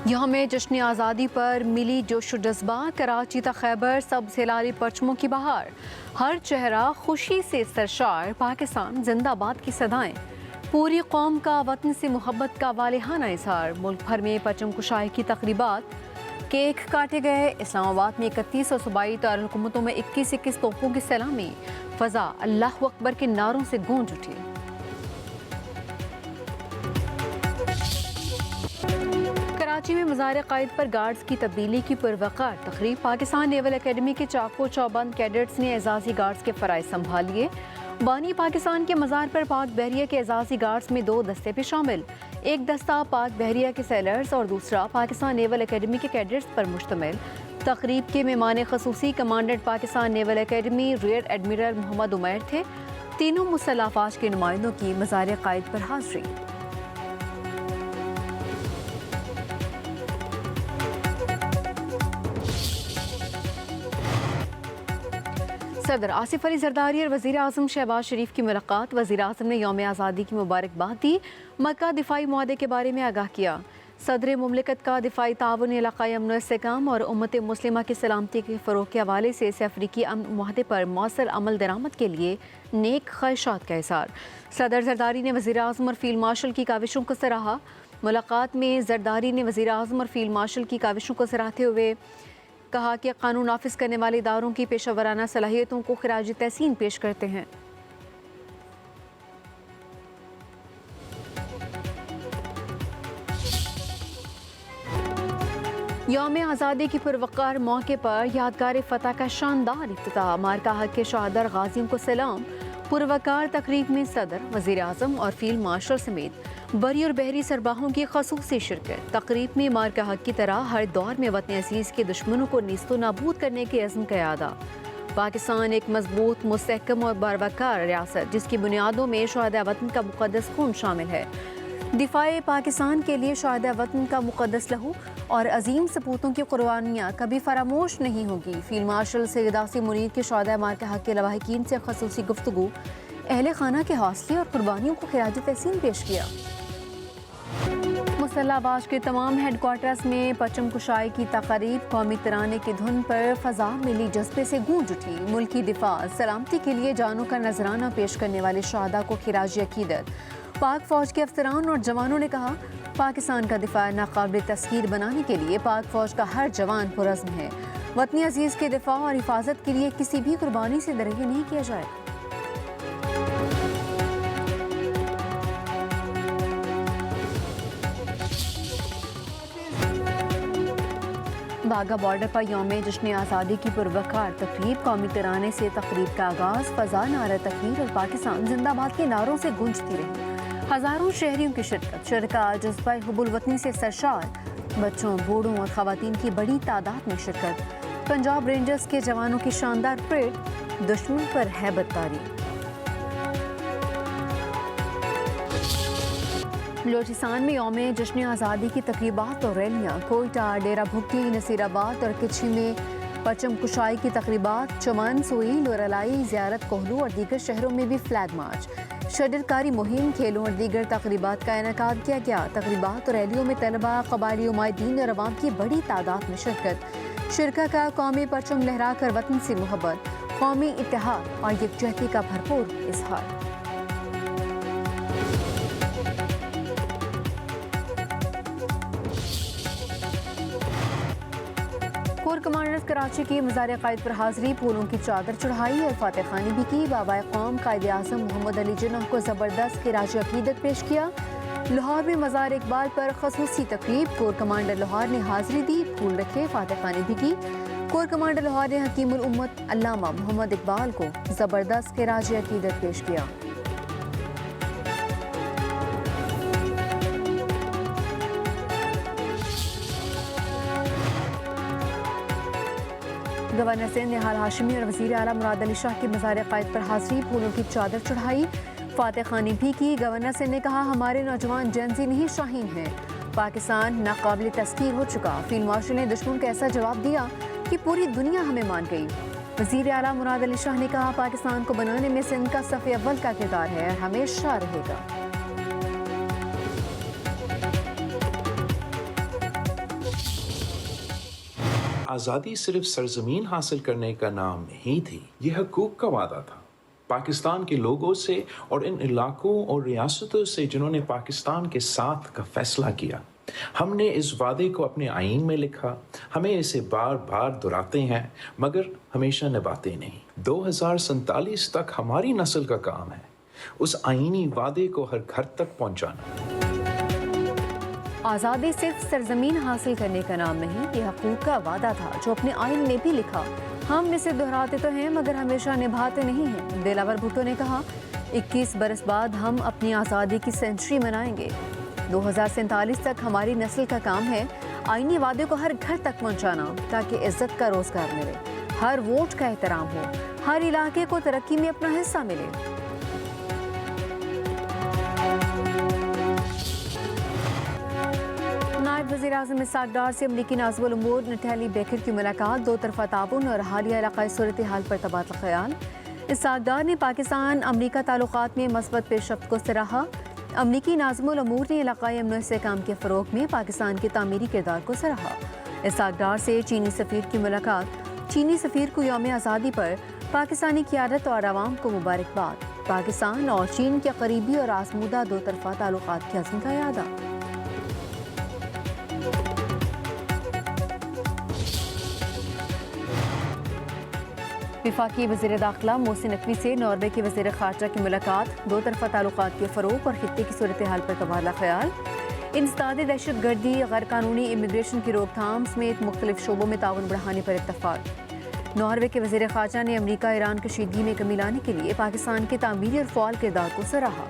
یوم جشن آزادی پر ملی جوش و جذبہ، کراچی تا خیبر سب ہلالی پرچموں کی بہار، ہر چہرہ خوشی سے سرشار، پاکستان زندہ باد کی صدائیں، پوری قوم کا وطن سے محبت کا والہانہ اظہار، ملک بھر میں پرچم کشائی کی تقریبات، کیک کاٹے گئے، اسلام آباد میں 31 اور صوبائی دارالحکومتوں میں 21 توپوں کی سلامی، فضا اللہ اکبر کے نعروں سے گونج اٹھی۔ کراچی میں مزار قائد پر گارڈز کی تبدیلی کی پروقار تقریب، پاکستان نیول اکیڈمی کے چاقو چوبند کیڈٹس نے اعزازی گارڈز کے فرائض سنبھال لیے۔ بانی پاکستان کے مزار پر پاک بحریہ کے اعزازی گارڈز میں 2 دستے بھی شامل، ایک دستہ پاک بحریہ کے سیلرز اور دوسرا پاکستان نیول اکیڈمی کے کیڈٹس پر مشتمل۔ تقریب کے مہمان خصوصی commandant Pakistan naval academy rear admiral Muhammad Umair تھے۔ تینوں مسلح افواج کے نمائندوں کی مزار قائد پر حاضری۔ صدر آصف علی زرداری اور وزیر اعظم شہباز شریف کی ملاقات، وزیر اعظم نے یوم آزادی کی مبارکباد دی، مکہ دفاعی معاہدے کے بارے میں آگاہ کیا۔ صدر مملکت کا دفاعی تعاون، علاقائی امن و استحکام اور امت مسلمہ کی سلامتی کے فروغ کے حوالے سے افریقی امن معاہدے پر مؤثر عمل درآمد کے لیے نیک خواہشات کا اظہار۔ صدر زرداری نے وزیر اعظم اور فیلڈ مارشل کی کاوشوں کو سراہا۔ ملاقات میں زرداری نے وزیر اعظم اور فیلڈ مارشل کی کاوشوں کو سراہتے ہوئے کہا کہ قانون نافذ کرنے والے اداروں کی پیشہ ورانہ صلاحیتوں کو خراج تحسین پیش کرتے ہیں۔ یوم آزادی کی پروقار موقع پر یادگار فتح کا شاندار افتتاح، مارکہ حق کے شہداء اور غازیوں کو سلام۔ پروقار تقریب میں صدر، وزیر اعظم اور فیلڈ مارشل سمیت بری اور بحری سربراہوں کی خصوصی شرکت۔ تقریب میں مارکہ حق کی طرح ہر دور میں وطن عزیز کے دشمنوں کو نیست و نابود کرنے کے عزم کا اعادہ۔ پاکستان ایک مضبوط، مستحکم اور باوقار ریاست جس کی بنیادوں میں شہداء وطن کا مقدس خون شامل ہے۔ دفاع پاکستان کے لیے شہداء وطن کا مقدس لہو اور عظیم سپوتوں کی قربانیاں کبھی فراموش نہیں ہوگی۔ فیلڈ مارشل سید آصف منیر کے شہداء مارکہ حق کے لواحقین سے خصوصی گفتگو، اہل خانہ کے حوصلے اور قربانیوں کو خراج تحسین پیش کیا۔ مسلح افواج کے تمام ہیڈ کوارٹرز میں پرچم کشائی کی تقریب، قومی ترانے کی دھن پر فضا ملی جذبے سے گونج اٹھی۔ ملکی دفاع، سلامتی کے لیے جانوں کا نذرانہ پیش کرنے والے شہداء کو خراج عقیدت۔ پاک فوج کے افسران اور جوانوں نے کہا، پاکستان کا دفاع ناقابل تسخیر بنانے کے لیے پاک فوج کا ہر جوان پرعزم ہے۔ وطن عزیز کے دفاع اور حفاظت کے لیے کسی بھی قربانی سے درگور نہیں کیا جائے۔ باگا بارڈر پر یوم جشن آزادی کی پروقار تقریب، قومی ترانے سے تقریب کا آغاز، فضا نعرہ تکبیر اور پاکستان زندہ باد کے نعروں سے گونجتی رہی۔ ہزاروں شہریوں کی شرکت جذبہ حب الوطنی سے سرشار، بچوں، بوڑھوں اور خواتین کی بڑی تعداد میں شرکت۔ پنجاب رینجرز کے جوانوں کی شاندار پریڈ، دشمن پر ہیبت طاری۔ بلوچستان میں یوم جشن آزادی کی تقریبات اور ریلیاں، کوئٹہ، ڈیرہ بھگٹی، نصیر آباد اور کچھی میں پرچم کشائی کی تقریبات، چمن، سویل اور الائی، زیارت کوہلو اور دیگر شہروں میں بھی فلیگ مارچ، شڈر کاری مہم، کھیلوں اور دیگر تقریبات کا انعقاد کیا گیا۔ تقریبات اور ریلیوں میں طلباء، قبائلی نمائندین اور عوام کی بڑی تعداد میں شرکت۔ شرکا کا قومی پرچم لہرا کر وطن سے محبت، قومی اتحاد اور یکجہتی کا بھرپور اظہار۔ کور کمانڈرز کراچی کی مزار قائد پر حاضری، پھولوں کی چادر چڑھائی اور فاتح خوانی بھی کی۔ بابائے قوم قائد اعظم محمد علی جناح کو زبردست خراج عقیدت پیش کیا۔ لاہور میں مزار اقبال پر خصوصی تقریب، کور کمانڈر لاہور نے حاضری دی، پھول رکھے، فاتح خوانی بھی کی۔ کور کمانڈر لاہور نے حکیم الامت علامہ محمد اقبال کو زبردست خراج عقیدت پیش کیا۔ گورنر سندھ نہال ہاشمی اور وزیر اعلیٰ مراد علی شاہ کی مزار قائد پر حاضری، پھولوں کی چادر چڑھائی، فاتح خوانی بھی کی۔ گورنر سندھ نے کہا، ہمارے نوجوان جنزی نہیں شاہین ہیں، پاکستان ناقابل تسخیر ہو چکا۔ فیلڈ مارشل نے دشمن کو ایسا جواب دیا کہ پوری دنیا ہمیں مان گئی۔ وزیر اعلیٰ مراد علی شاہ نے کہا، پاکستان کو بنانے میں سندھ کا صف اول کا کردار ہے اور ہمیشہ رہے گا۔ آزادی صرف سرزمین حاصل کرنے کا نام نہیں تھی، یہ حقوق کا وعدہ تھا، پاکستان کے لوگوں سے اور ان علاقوں اور ریاستوں سے جنہوں نے پاکستان کے ساتھ کا فیصلہ کیا۔ ہم نے اس وعدے کو اپنے آئین میں لکھا، ہمیں اسے بار بار دہراتے ہیں مگر ہمیشہ نبھاتے نہیں۔ 2047 تک ہماری نسل کا کام ہے اس آئینی وعدے کو ہر گھر تک پہنچانا۔ آزادی صرف سرزمین حاصل کرنے کا نام نہیں، یہ حقوق کا وعدہ تھا جو اپنے آئین میں بھی لکھا۔ ہم اسے دہراتے تو ہیں مگر ہمیشہ نبھاتے نہیں ہیں۔ دلاور بھٹو نے کہا 21 برس بعد ہم اپنی آزادی کی سینچری منائیں گے۔ 2047 تک ہماری نسل کا کام ہے آئینی وعدے کو ہر گھر تک پہنچانا تاکہ عزت کا روزگار ملے، ہر ووٹ کا احترام ہو، ہر علاقے کو ترقی میں اپنا حصہ ملے۔ نائب وزیر اعظم اسحاق ڈار سے امریکی نازم الامور نٹیلی بیکر کی ملاقات، دو طرفہ تعاون اور حالیہ علاقائی صورتحال پر تبادلہ خیال۔ اسحاق ڈار نے پاکستان امریکہ تعلقات میں مثبت پیش رفت کو سراہا۔ امریکی نازم الامور نے علاقائی امن و استحکام کے فروغ میں پاکستان کے تعمیری کردار کو سراہا۔ اسحاق ڈار سے چینی سفیر کی ملاقات، چینی سفیر کو یوم آزادی پر پاکستانی قیادت اور عوام کو مبارکباد۔ پاکستان اور چین کے قریبی اور آزمودہ دو طرفہ تعلقات کے عزم کا اعادہ۔ وفاقی وزیر داخلہ محسن نقوی سے ناروے کے وزیر خارجہ کی ملاقات، دو طرفہ تعلقات کے فروغ اور خطے کی صورتحال پر تبادلہ خیال۔ انسداد دہشت گردی، غیر قانونی امیگریشن کی روک تھام سمیت مختلف شعبوں میں تعاون بڑھانے پر اتفاق۔ ناروے کے وزیر خارجہ نے امریکہ ایران کشیدگی میں کمی لانے کے لیے پاکستان کے تعمیری اور فعال کردار کو سراہا۔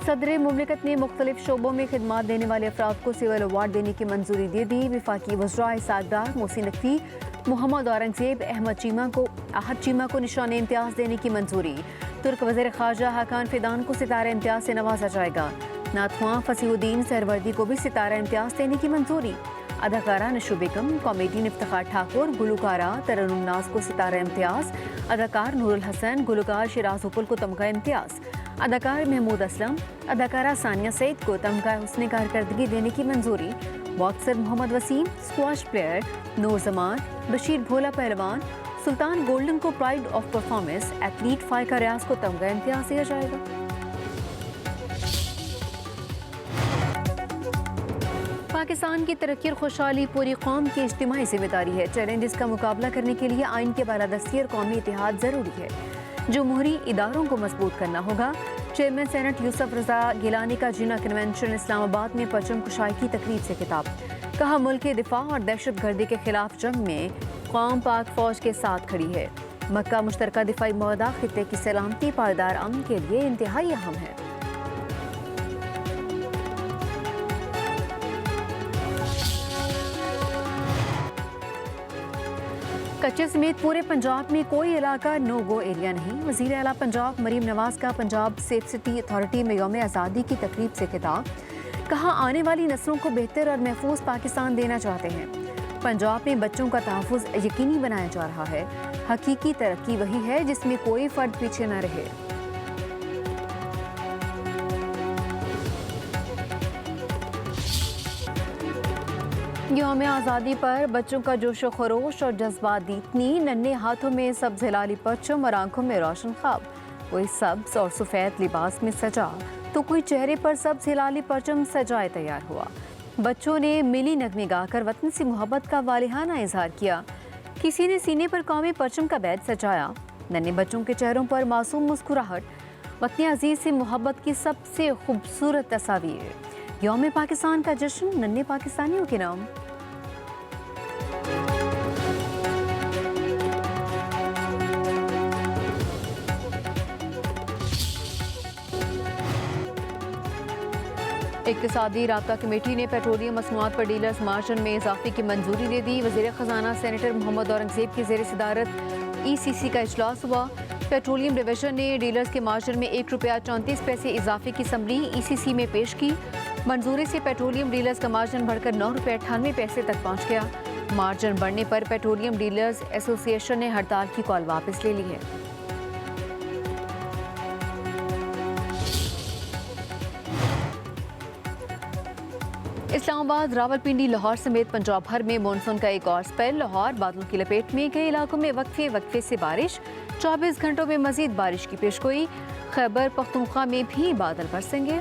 صدر مملکت نے مختلف شعبوں میں خدمات دینے والے افراد کو سول ایوارڈ دینے کی منظوری دے دی۔ وفاقی وزراء اسحاق ڈار، محسن نقوی، محمد اورنگزیب، احد چیمہ کو نشان امتیاز دینے کی منظوری۔ ترک وزیر خارجہ حاکان فیدان کو ستارہ امتیاز سے نوازا جائے گا۔ نعت خواں فصیح الدین سہروردی کو بھی ستارہ امتیاز دینے کی منظوری۔ اداکارہ نشو بیگم، کامیڈین افتخار ٹھاکر، گلوکارہ ترنم ناز کو ستارہ امتیاز، اداکار نور الحسن، گلوکار شیراز اپل کو تمغہ امتیاز، اداکار محمود اسلم، اداکارہ ثانیہ سعید کو تمغہ حسن کارکردگی دینے کی منظوری۔ باکسر محمد وسیم، اسکواش پلیئر نور زمان، بشیر بھولا پہلوان، سلطان گولڈن کو پرائڈ آف پرفارمنس، ایتھلیٹ فائقہ ریاض کو تمغہ امتیاز دیا جائے گا۔ پاکستان کی ترقی اور خوشحالی پوری قوم کی اجتماعی ذمہ داری ہے۔ چیلنجز کا مقابلہ کرنے کے لیے آئین کے بالادستی اور قومی اتحاد ضروری ہے۔ جمہوری اداروں کو مضبوط کرنا ہوگا۔ چیئرمین سینٹ یوسف رضا گیلانی کا جنا کنونشن اسلام آباد میں پرچم کشائی کی تقریب سے خطاب، کہا ملک کے دفاع اور دہشت گردی کے خلاف جنگ میں قوم پاک فوج کے ساتھ کھڑی ہے۔ مکہ مشترکہ دفاعی معاہدہ خطے کی سلامتی پائیدار امن کے لیے انتہائی اہم ہے۔ کچے سمیت پورے پنجاب میں کوئی علاقہ نو گو ایریا نہیں۔ وزیر اعلیٰ پنجاب مریم نواز کا پنجاب سیف سٹی اتھارٹی میں یوم آزادی کی تقریب سے خطاب، کہا آنے والی نسلوں کو بہتر اور محفوظ پاکستان دینا چاہتے ہیں۔ پنجاب میں بچوں کا تحفظ یقینی بنایا جا رہا ہے۔ حقیقی ترقی وہی ہے جس میں کوئی فرد پیچھے نہ رہے۔ یوم آزادی پر بچوں کا جوش و خروش اور جذبات دیتنی، ننھے ہاتھوں میں سبز ہلالی پرچم اور آنکھوں میں روشن خواب۔ کوئی سبز اور سفید لباس میں سجا تو کوئی چہرے پر سبز ہلالی پرچم سجائے تیار ہوا۔ بچوں نے ملی نغمے گا کر وطن سے محبت کا والہانہ اظہار کیا۔ کسی نے سینے پر قومی پرچم کا بیج سجایا۔ ننھے بچوں کے چہروں پر معصوم مسکراہٹ، وطن عزیز سے محبت کی سب سے خوبصورت تصاویر۔ یوم پاکستان کا جشن ننھے پاکستانیوں کے نام۔ اقتصادی رابطہ کمیٹی نے پیٹرولیم مصنوعات پر ڈیلرز مارجن میں اضافے کی منظوری دے دی۔ وزیر خزانہ سینیٹر محمد اورنگزیب کی زیر صدارت ECC کا اجلاس ہوا۔ پیٹرولیم ڈویژن نے ڈیلرز کے مارجن میں ₹1.34 اضافے کی سمری ECC میں پیش کی۔ منظوری سے پیٹرولیم ڈیلرز کا مارجن بڑھ کر ₹9.98 تک پہنچ گیا۔ مارجن بڑھنے پر پیٹرولیم ڈیلرز ایسوسی ایشن نے ہڑتال کی کال واپس لے لی ہے۔ اسلام آباد، راولپنڈی، لاہور سمیت پنجاب بھر میں مانسون کا ایک اور سپیل. لاہور بادلوں کی لپیٹ میں، کئی علاقوں میں وقفے سے بارش. 24 گھنٹوں میں مزید بارش کی پیشگوئی. خیبر پختونخوا میں بھی بادل برسیں گے.